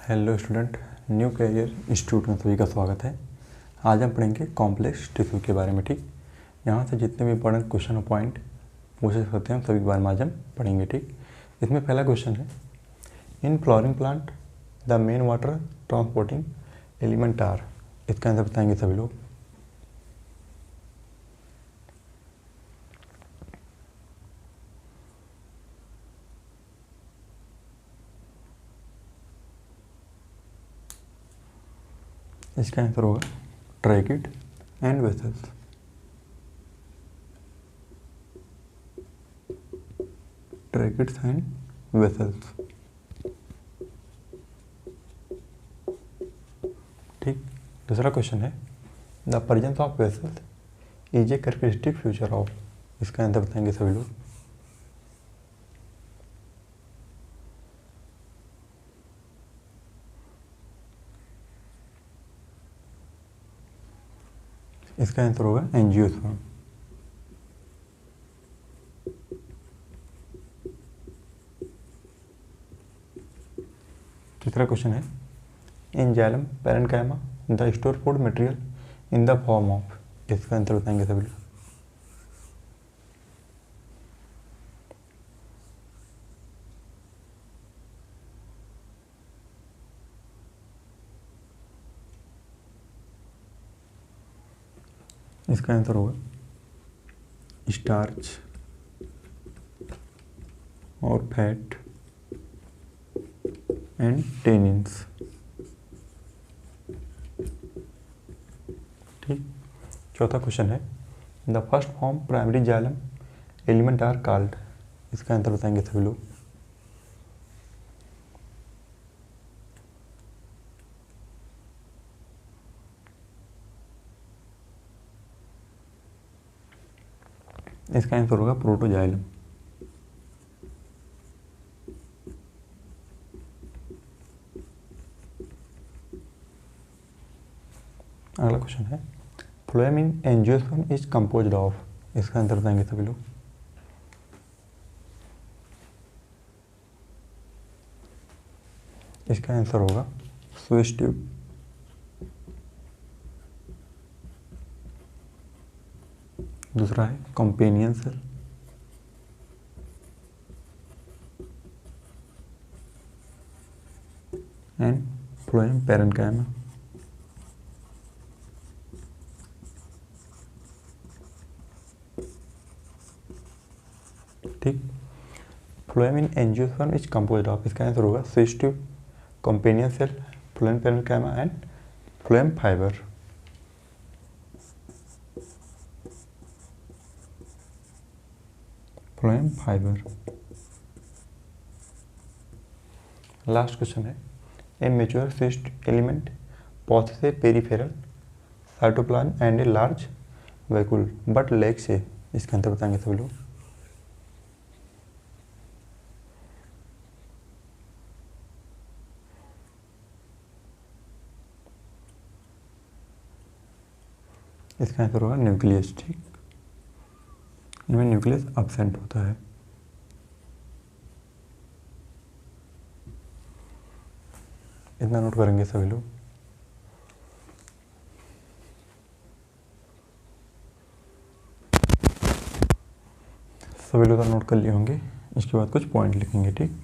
Hello student, new career institute में सभी का स्वागत है। आज हम पढ़ेंगे कॉम्प्लेक्स टिश्यू के बारे में। ठीक, यहाँ से जितने भी इंपॉर्टेंट क्वेश्चन और पॉइंट पूछे सकते हैं सभी के बारे में आज हम पढ़ेंगे। ठीक, इसमें पहला क्वेश्चन है, in flowering plant the main water transporting element are. इसका आंसर बताएंगे सभी लोग। इसका आंसर होगा tracheid and vessels. Tracheids and vessels. ठीक, दूसरा क्वेश्चन है, the presence of vessels is a characteristic feature of. इसका आंसर बताएंगे सभी लोग। इसका आंसर होगा एंजियोस्पर्म। तीसरा क्वेश्चन है, इन xylem parenchyma the store food material in the form of. इसका आंसर बताएंगे सभी लोग। इसका आंसर होगा स्टार्च और फैट एंड टेनिन्स। ठीक, चौथा क्वेश्चन है, the first form primary xylem element are called. इसका आंसर बताएंगे सभी लोग। इसका आंसर होगा प्रोटोजाइलम। अगला क्वेश्चन है, phloem in angiosperm is composed of. इसका आंसर बताएंगे सभी लोग। इसका आंसर होगा स्विस ट्यूब। दूसरा है companion cell. And phloem parenchyma. ठीक, phloem in angiosperm is composed of. इसका आंसर होगा sieve tube, companion cell, phloem parenchyma and phloem fibre. Phloem fibre. Last question है, a mature sieve element possesses a peripheral cytoplasm and a large vacuole but lacks a। इसका answer बताएंगे सभी लोग। इसका answer होगा nucleus. ठीक, इनमें nucleus absent होता है। इतना नोट करेंगे सभी लोग। सभी लोग तो नोट कर लिए होंगे। इसके बाद कुछ पॉइंट लिखेंगे। ठीक,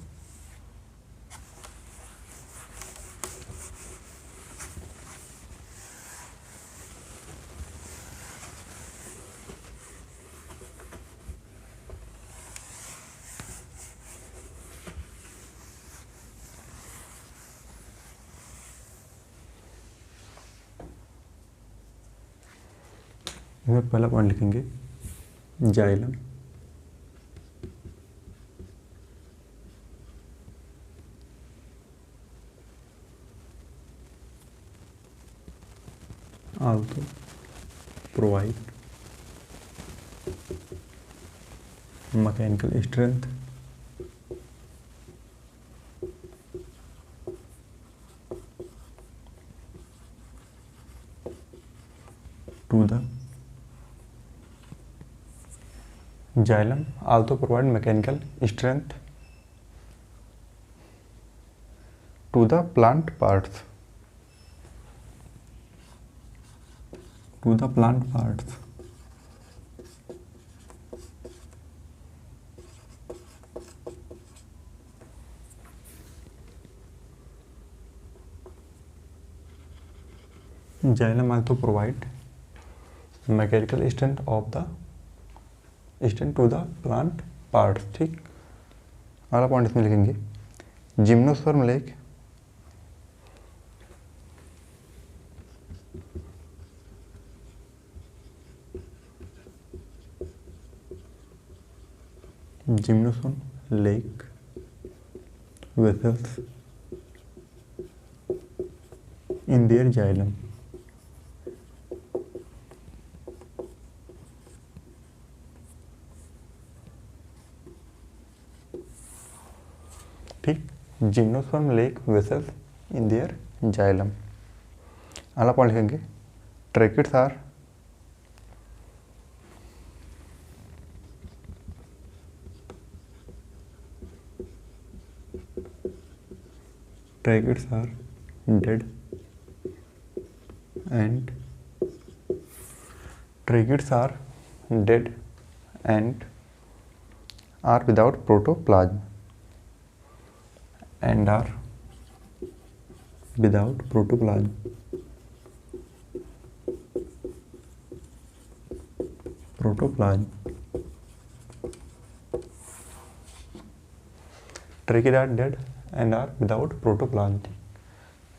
इसमें पहला पॉइंट लिखेंगे, xylem also provide mechanical strength to the xylem also provide mechanical strength to the plant parts, to the plant parts. Xylem also provide mechanical strength of the strength to the plant parts. ठीक, अगला point इसमें लिखेंगे gymnosperm lack, gymnosperm lack vessels in their xylem. ठीक, gymnosperm lack vessels in their xylem. अगला point लिखेंगे tracheids are dead and tracheids are dead and are without protoplasm and are without protoplasm। protoplasm tracheids are dead and are without protoplasm।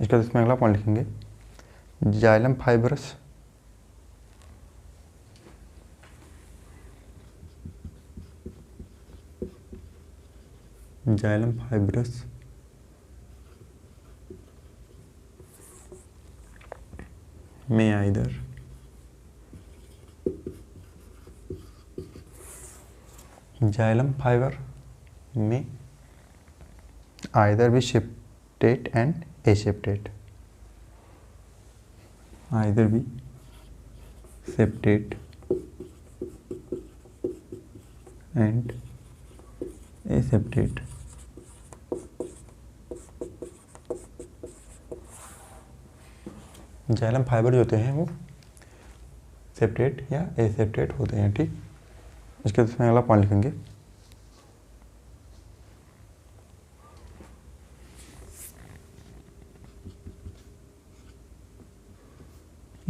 इसके बाद इसमें अगला point लिखेंगे xylem fibrous may either xylem fiber may either be septate and aseptate, either be septate and aseptate। Xylem fibre जो होते हैं वो septate या एसेप्टेट होते हैं। ठीक, इसके बाद इसमें अगला पॉइंट लिखेंगे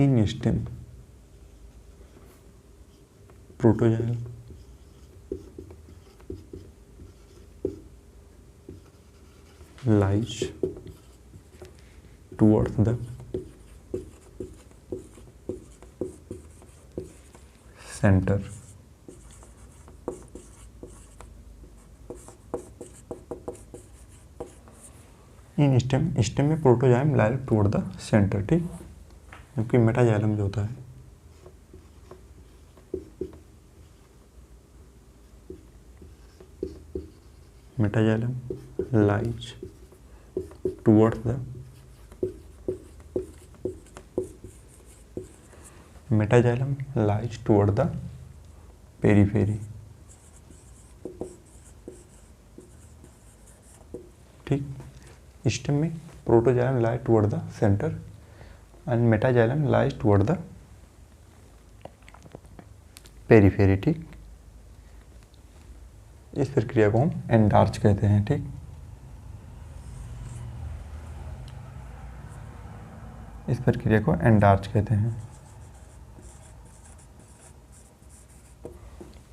in stem protoxylem lies towards the center। In stem में protoxylem lies toward the centre. ठीक, जबकि मेटाजाइलम जो होता है metaxylem lies towards the metaxylem lies toward the periphery. ठीक, स्टेम में protoxylem lies toward the centre and metaxylem lies toward the periphery. ठीक, इस प्रक्रिया को हम एंडार्च कहते हैं। ठीक, इस प्रक्रिया को एंडार्च कहते हैं।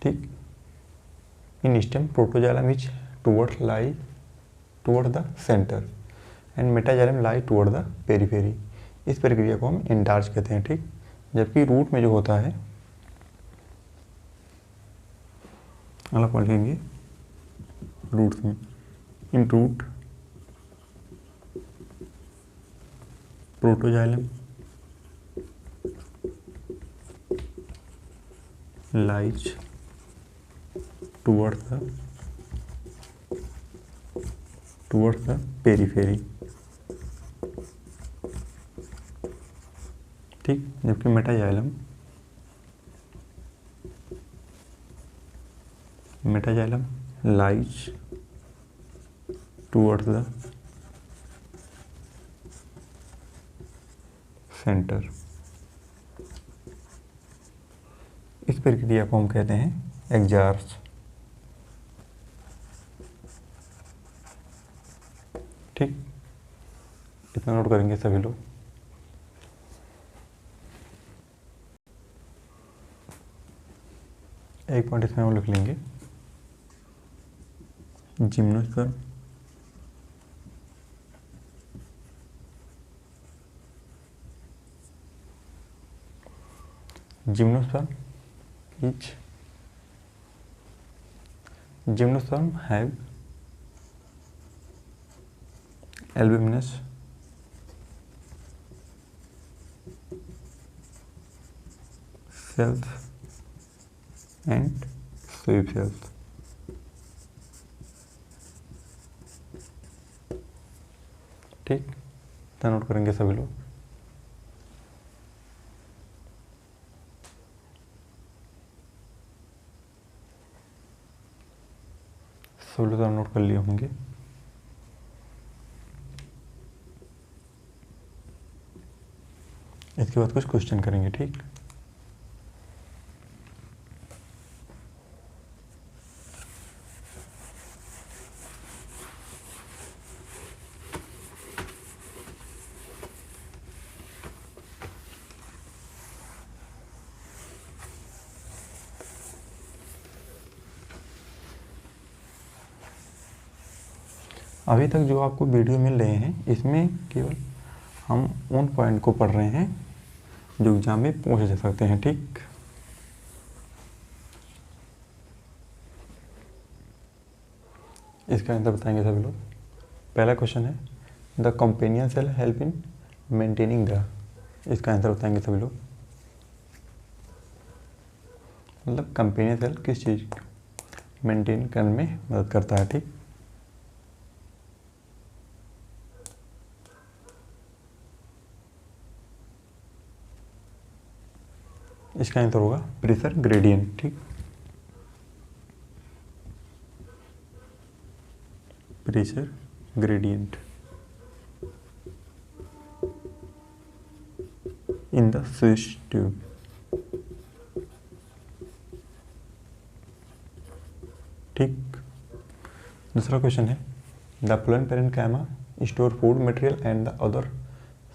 ठीक, in stem protoxylem is toward the centre and metaxylem lie toward the periphery. इस प्रक्रिया को हम एंडार्च कहते हैं। ठीक, जबकि रूट में जो होता है अगला पढ़ लेंगे रूट्स में in root protoxylem lies towards the periphery। ठीक, जबकि metaxylem lies towards the centre. इस प्रक्रिया को हम कहते हैं एग्जास्ट। ठीक, इतना नोट करेंगे सभी लोग। एक पॉइंट इसमें हम लिख लेंगे, gymnosperm gymnosperm have albuminous cells and sweep cells। ठीक, तो नोट करेंगे सभी लोग। सब लोग नोट कर लिए होंगे। इसके बाद कुछ क्वेश्चन करेंगे। ठीक, अभी तक जो आपको वीडियो मिल रहे हैं इसमें केवल हम उन पॉइंट को पढ़ रहे हैं जो एग्जाम में पूछे जा सकते हैं। ठीक, इसका आंसर बताएंगे सभी लोग। पहला क्वेश्चन है, the companion cell help in maintaining the. इसका आंसर बताएंगे सभी लोग। मतलब कंपेनियन सेल किस चीज़ मेंटेन करने में मदद करता है। ठीक, इसका आंसर होगा प्रेशर ग्रेडियंट। ठीक, pressure gradient in the switch tube. ठीक, दूसरा क्वेश्चन है, the phloem parenchyma store food material and the other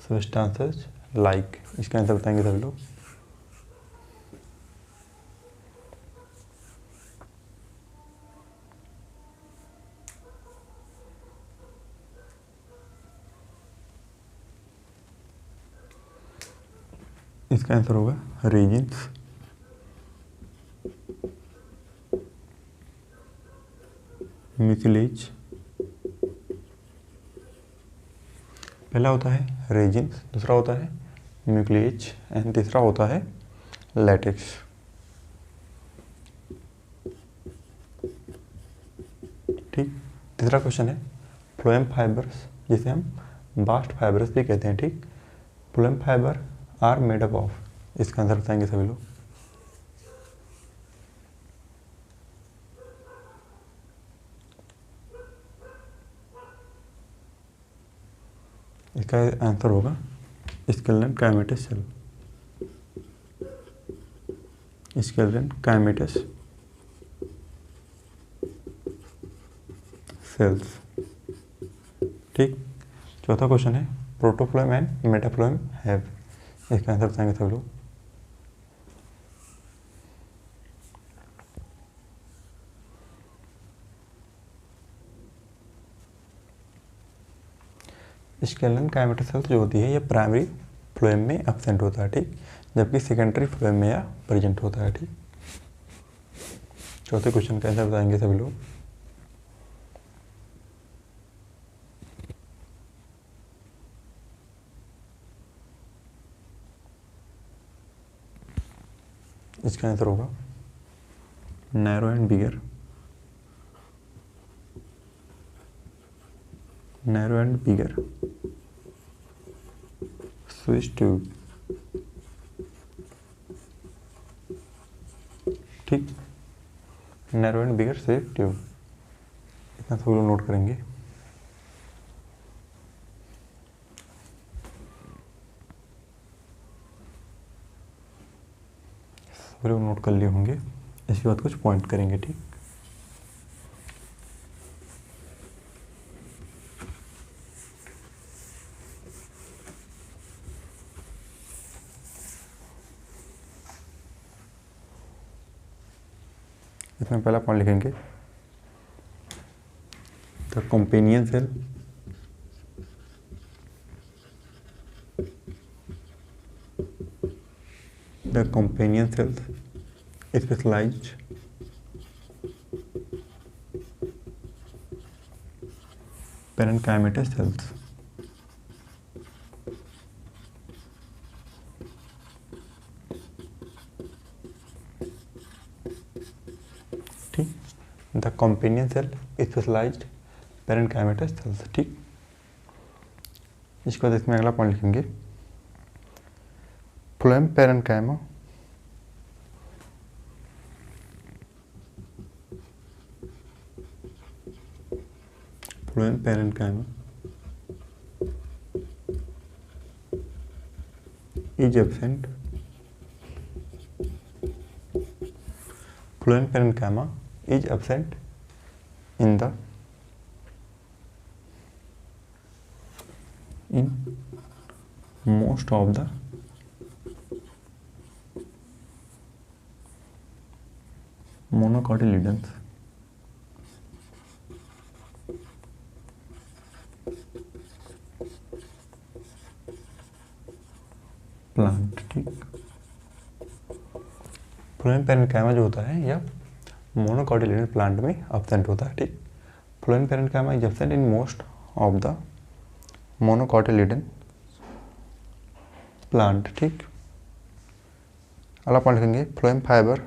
substances like. इसका आंसर बताएंगे सभी लोग। इसका आंसर होगा रेजिन्स, म्यूसिलेज। पहला होता है रेजिन्स, दूसरा होता है म्यूसिलेज एंड तीसरा होता है लैटेक्स। ठीक, तीसरा क्वेश्चन है, फ्लोएम फाइबर्स, जिसे हम बास्ट फाइबर्स भी कहते हैं। ठीक, phloem fibre are made up of. इसका आंसर बताएंगे सभी लोग। इसका आंसर होगा sclerenchymatous cell. Sclerenchymatous cells. ठीक, चौथा क्वेश्चन है, प्रोटोफ्लोएम एंड मेटाफ्लोएम हैव। इसका आंसर बताएंगे सब लोग। स्केलेटन काइमेटस सेल्स जो होती है ये प्राइमरी फ्लोएम में एब्सेंट होता है। ठीक, जबकि सेकेंडरी फ्लोएम में या प्रेजेंट होता है। ठीक, चौथे क्वेश्चन का आंसर बताएंगे सभी लोग। इसका आंसर होगा narrow and bigger. Narrow and bigger sieve tube. ठीक, narrow and bigger sieve tube, इतना सब लोग नोट करेंगे। सभी लोग नोट कर लिए होंगे। इसके बाद कुछ पॉइंट करेंगे, ठीक। इसमें पहला पॉइंट लिखेंगे the companion cell cells specialized parenchymatous cells। ठीक, the companion cell specialised parenchymatous cells, ठीक। इसके बाद इसमें अगला पॉइंट लिखेंगे phloem parenchyma is absent Phloem parenchyma is absent in most of the monocotyledons plant, ठीक। फ्लोएम पेरेन्काइमा जो होता है यह मोनोकॉटिलिडन प्लांट में एब्सेंट होता है, ठीक। Phloem parenchyma is absent in most of the monocotyledon plant, ठीक। अगला पॉइंट लिखेंगे phloem fibre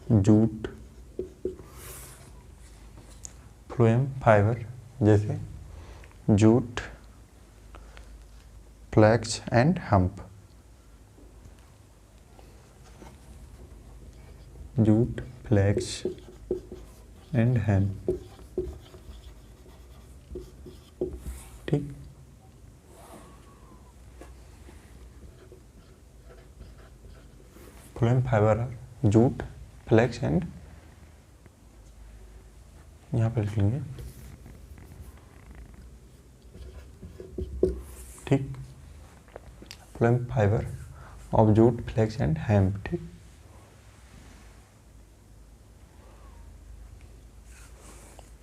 jute phloem fibre जैसे jute, flax and hemp, jute, flax and hemp, ठीक। Phloem fibre are jute, flax and, यहाँ पर लिख लेंगे, ठीक। Phloem fibre of jute, flax and hemp, ठीक।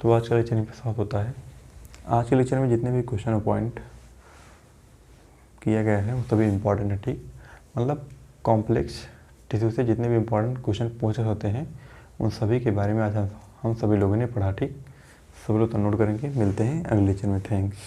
तो आज का लेक्चर पे समाप्त होता है। आज के लेक्चर में जितने भी क्वेश्चन और पॉइंट किया गया है वो सभी इम्पॉर्टेंट है, ठीक। मतलब कॉम्प्लेक्स टिश्यू से जितने भी इम्पॉर्टेंट क्वेश्चन पूछे होते हैं उन सभी के बारे में आज हम सभी लोगों ने पढ़ा, ठीक। सभी लोग तो नोट करेंगे। मिलते हैं अगले लेक्चर में। थैंक्स।